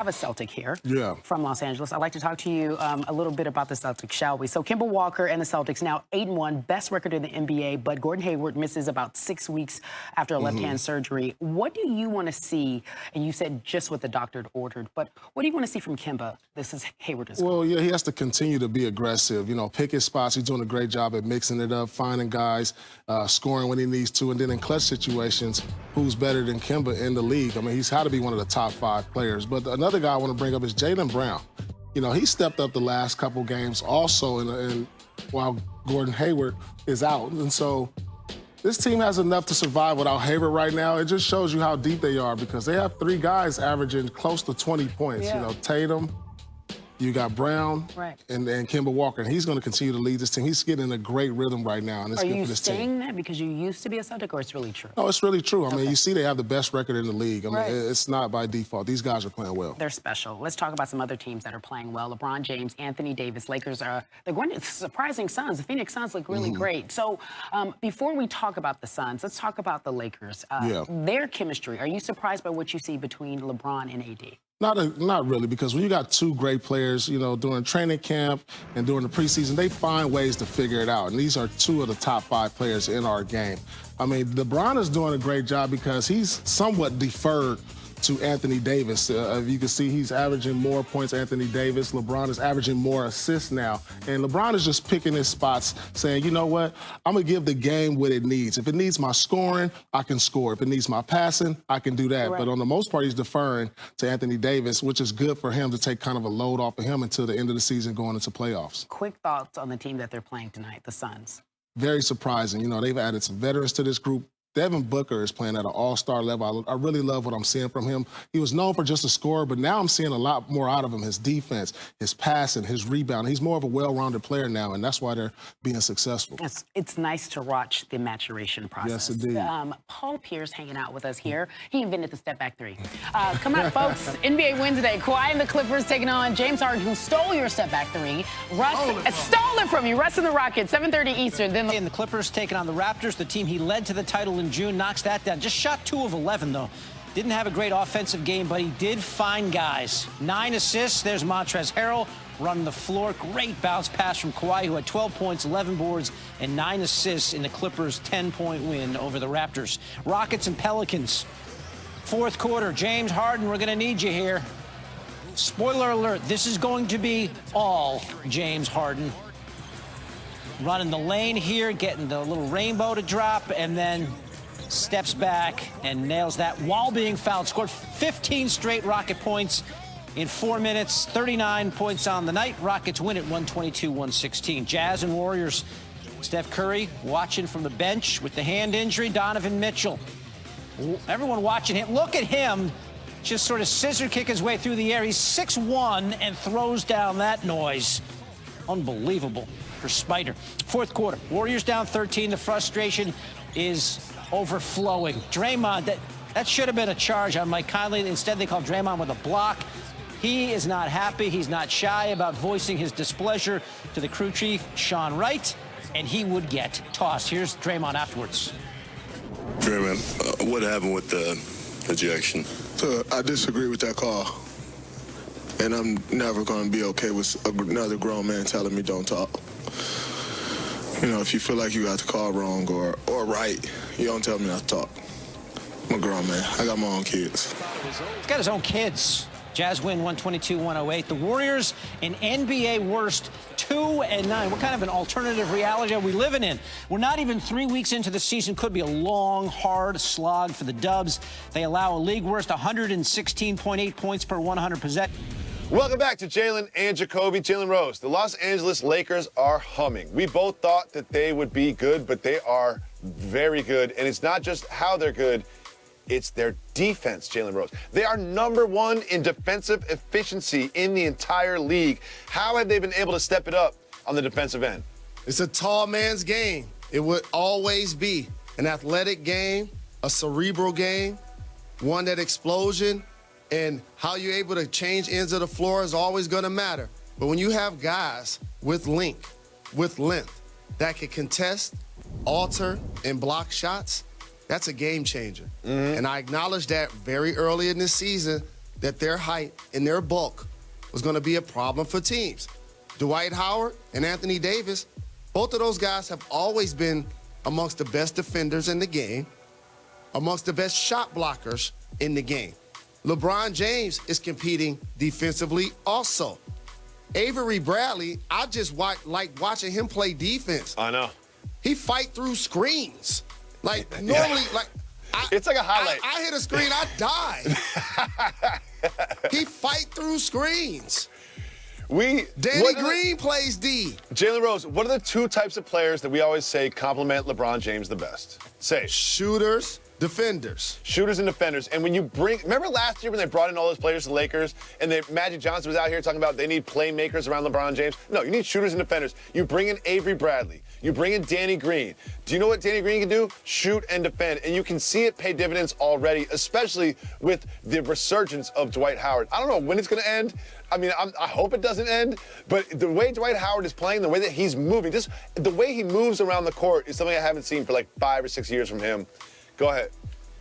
I have a Celtic here from Los Angeles. I'd like to talk to you a little bit about the Celtics, shall we? So Kemba Walker and the Celtics now 8-1, best record in the NBA, but Gordon Hayward misses about 6 weeks after a left-hand surgery. What do you want to see? And you said just what the doctor ordered, but what do you want to see from Kemba? This is Hayward as well. Well, yeah, he has to continue to be aggressive, pick his spots. He's doing a great job at mixing it up, finding guys, scoring when he needs to, and then in clutch situations, who's better than Kemba in the league? I mean, he's had to be one of the top 5 players. But another guy I want to bring up is Jaylen Brown. He stepped up the last couple games also while Gordon Hayward is out. And so this team has enough to survive without Hayward right now. It just shows you how deep they are because they have 3 guys averaging close to 20 points. Yeah. Tatum, you got Brown, and Kemba Walker, and he's going to continue to lead this team. He's getting in a great rhythm right now, and it's good for this team. Are you saying that because you used to be a Celtic, or it's really true? No, it's really true. I mean, you see they have the best record in the league. I mean, it's not by default. These guys are playing well. They're special. Let's talk about some other teams that are playing well. LeBron James, Anthony Davis, Lakers they're going to surprising Suns. The Phoenix Suns look really great. So before we talk about the Suns, let's talk about the Lakers. Their chemistry. Are you surprised by what you see between LeBron and AD? Not really, because when you got 2 great players, during training camp and during the preseason, they find ways to figure it out. And these are 2 of the top 5 players in our game. I mean, LeBron is doing a great job because he's somewhat deferred to Anthony Davis. You can see he's averaging more points, Anthony Davis. LeBron is averaging more assists now. And LeBron is just picking his spots, saying, you know what, I'm going to give the game what it needs. If it needs my scoring, I can score. If it needs my passing, I can do that. But on the most part, he's deferring to Anthony Davis, which is good for him to take kind of a load off of him until the end of the season going into playoffs. Quick thoughts on the team that they're playing tonight, the Suns. Very surprising. They've added some veterans to this group. Devin Booker is playing at an all-star level. I really love what I'm seeing from him. He was known for just a scorer, but now I'm seeing a lot more out of him. His defense, his passing, his rebound. He's more of a well-rounded player now, and that's why they're being successful. It's nice to watch the maturation process. Yes, indeed. Paul Pierce hanging out with us here. He invented the step-back 3. Come on, folks. NBA Wednesday. Kawhi and the Clippers taking on James Harden, who stole your step-back 3. Russ stole it from you. Russ and the Rockets, 7:30 Eastern. Then the Clippers taking on the Raptors, the team he led to the title in June, knocks that down. Just shot 2 of 11, though. Didn't have a great offensive game, but he did find guys. 9 assists. There's Montrezl Harrell running the floor. Great bounce pass from Kawhi, who had 12 points, 11 boards, and 9 assists in the Clippers' 10-point win over the Raptors. Rockets and Pelicans. 4th quarter. James Harden, we're going to need you here. Spoiler alert, this is going to be all James Harden. Running the lane here, getting the little rainbow to drop, and then steps back and nails that while being fouled. Scored 15 straight Rocket points in 4 minutes, 39 points on the night. Rockets win at 122-116. Jazz and Warriors. Steph Curry watching from the bench with the hand injury. Donovan Mitchell. Everyone watching him. Look at him just sort of scissor kick his way through the air. He's 6'1" and throws down that noise. Unbelievable for Spider. 4th quarter. Warriors down 13. The frustration is overflowing. Draymond, that should have been a charge on Mike Conley. Instead, they call Draymond with a block. He is not happy. He's not shy about voicing his displeasure to the crew chief, Sean Wright, and he would get tossed. Here's Draymond afterwards. Draymond, what happened with the ejection? I disagree with that call. And I'm never going to be okay with another grown man telling me don't talk. If you feel like you got the call wrong or right, you don't tell me not to talk. I'm a grown man. I got my own kids. He's got his own kids. Jazz win 122-108. The Warriors, an NBA worst 2-9. What kind of an alternative reality are we living in? We're not even 3 weeks into the season. Could be a long, hard slog for the Dubs. They allow a league worst 116.8 points per 100 possessions. Welcome back to Jalen and Jacoby. Jalen Rose. The Los Angeles Lakers are humming. We both thought that they would be good, but they are very good. And it's not just how they're good, it's their defense, Jalen Rose. They are #1 in defensive efficiency in the entire league. How have they been able to step it up on the defensive end? It's a tall man's game. It would always be an athletic game, a cerebral game, one that explosion. And how you're able to change ends of the floor is always going to matter. But when you have guys with length that can contest, alter, and block shots, that's a game changer. And I acknowledge that very early in this season, that their height and their bulk was going to be a problem for teams. Dwight Howard and Anthony Davis, both of those guys have always been amongst the best defenders in the game, amongst the best shot blockers in the game. LeBron James is competing defensively also. Avery Bradley, I just like watching him play defense. I know. He fight through screens. Like, normally, it's like a highlight. I hit a screen, I die. He fight through screens. Danny Green plays D. Jalen Rose, what are the two types of players that we always say compliment LeBron James the best? Say. Shooters, defenders. Shooters and defenders. And when you remember last year when they brought in all those players to the Lakers and Magic Johnson was out here talking about they need playmakers around LeBron James? No, you need shooters and defenders. You bring in Avery Bradley. You bring in Danny Green. Do you know what Danny Green can do? Shoot and defend. And you can see it pay dividends already, especially with the resurgence of Dwight Howard. I don't know when it's going to end. I mean, I hope it doesn't end. But the way Dwight Howard is playing, the way that he's moving, just the way he moves around the court is something I haven't seen for like 5 or 6 years from him. Go ahead.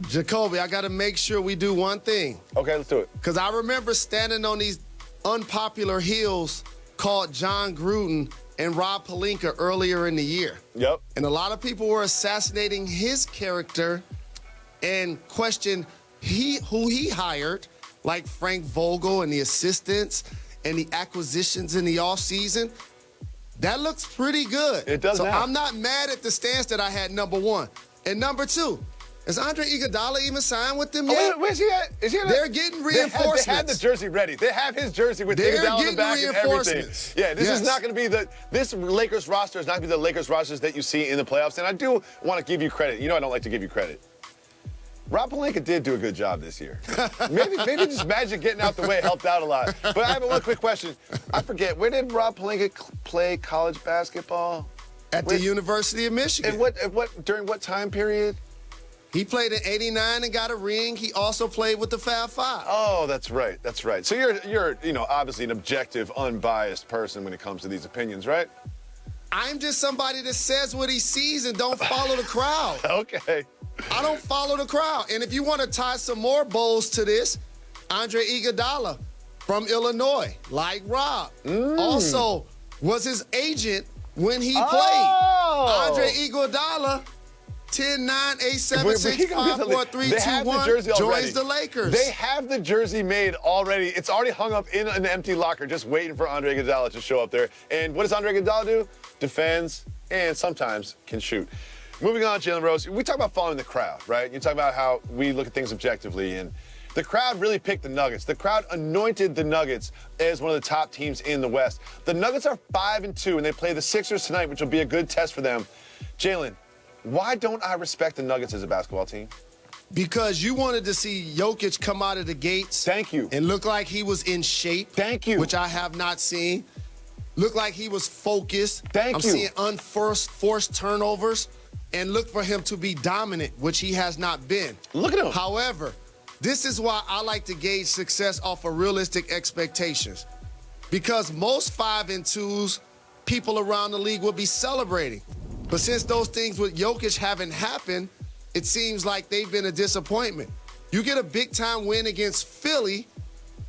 Jacoby, I got to make sure we do one thing. Okay, let's do it. Because I remember standing on these unpopular hills called John Gruden and Rob Pelinka earlier in the year. Yep. And a lot of people were assassinating his character and questioned who he hired, like Frank Vogel and the assistants and the acquisitions in the offseason. That looks pretty good. It does So now. I'm not mad at the stance that I had, number one. And number two, is Andre Iguodala even signed with them yet? Where's he at? Is he at? They're getting reinforcements. They have the jersey ready. They have his jersey with They're Iguodala on the back getting and everything. reinforcements. Yeah, this is Yes. not going to be this Lakers roster is not going to be the Lakers rosters that you see in the playoffs. And I do want to give you credit. You know I don't like to give you credit. Rob Pelinka did do a good job this year. maybe just Magic getting out the way helped out a lot. But I have one quick question. I forget, where did Rob Pelinka play college basketball? At the University of Michigan. And during what time period? He played in '89 and got a ring. He also played with the Fab Five. Oh, that's right. That's right. So you're obviously an objective, unbiased person when it comes to these opinions, right? I'm just somebody that says what he sees and don't follow the crowd. Okay. I don't follow the crowd. And if you want to tie some more bowls to this, Andre Iguodala from Illinois, like Rob, also was his agent when he played. Andre Iguodala, 10-9, 8-7, 6-5, 4, 3, 2, 1, joins the Lakers. They have the jersey made already. It's already hung up in an empty locker, just waiting for Andre Iguodala to show up there. And what does Andre Iguodala do? Defends and sometimes can shoot. Moving on, Jalen Rose, we talk about following the crowd, right? You talk about how we look at things objectively, and the crowd really picked the Nuggets. The crowd anointed the Nuggets as one of the top teams in the West. The Nuggets are 5-2, and they play the Sixers tonight, which will be a good test for them. Jalen, why don't I respect the Nuggets as a basketball team? Because you wanted to see Jokic come out of the gates. Thank you. And look like he was in shape. Thank you. Which I have not seen. Look like he was focused. Thank I'm you. seeing forced turnovers. And look for him to be dominant, which he has not been. Look at him. However, this is why I like to gauge success off of realistic expectations. Because most 5-2s, people around the league will be celebrating. But since those things with Jokic haven't happened, it seems like they've been a disappointment. You get a big-time win against Philly,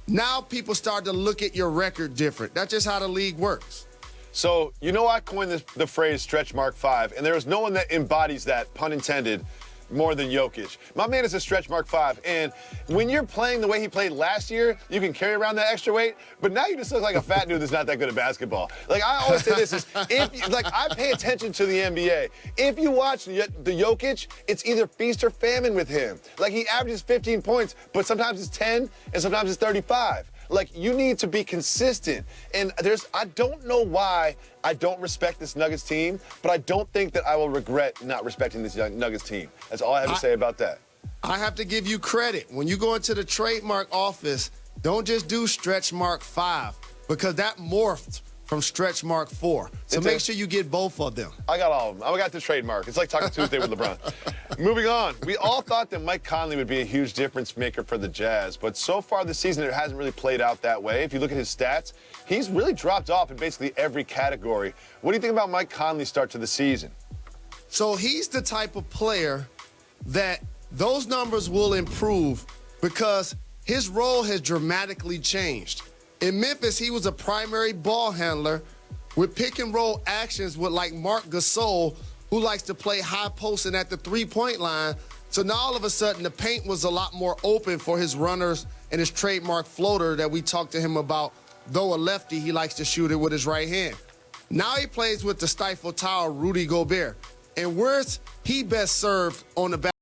now people start to look at your record different. That's just how the league works. So, I coined the phrase stretch mark 5, and there is no one that embodies that, pun intended, more than Jokic. My man is a stretch mark 5, and when you're playing the way he played last year, you can carry around that extra weight, but now you just look like a fat dude that's not that good at basketball. Like, I always say this is, I pay attention to the NBA. If you watch the Jokic, it's either feast or famine with him. Like, he averages 15 points, but sometimes it's 10, and sometimes it's 35. Like, you need to be consistent. And I don't know why I don't respect this Nuggets team, but I don't think that I will regret not respecting this Nuggets team. That's all I have to say about that. I have to give you credit. When you go into the trademark office, don't just do stretch mark 5, because that morphed from stretch mark 4. So make sure you get both of them. I got all of them. I got the trademark. It's like Taco Tuesday with LeBron. Moving on. We all thought that Mike Conley would be a huge difference maker for the Jazz, but so far this season it hasn't really played out that way. If you look at his stats, he's really dropped off in basically every category. What do you think about Mike Conley's start to the season? So he's the type of player that those numbers will improve because his role has dramatically changed. In Memphis, he was a primary ball handler with pick and roll actions with like Marc Gasol, who likes to play high post and at the three-point line. So now all of a sudden the paint was a lot more open for his runners and his trademark floater that we talked to him about. Though a lefty, he likes to shoot it with his right hand. Now he plays with the stifle tower, Rudy Gobert. And where's he best served on the back?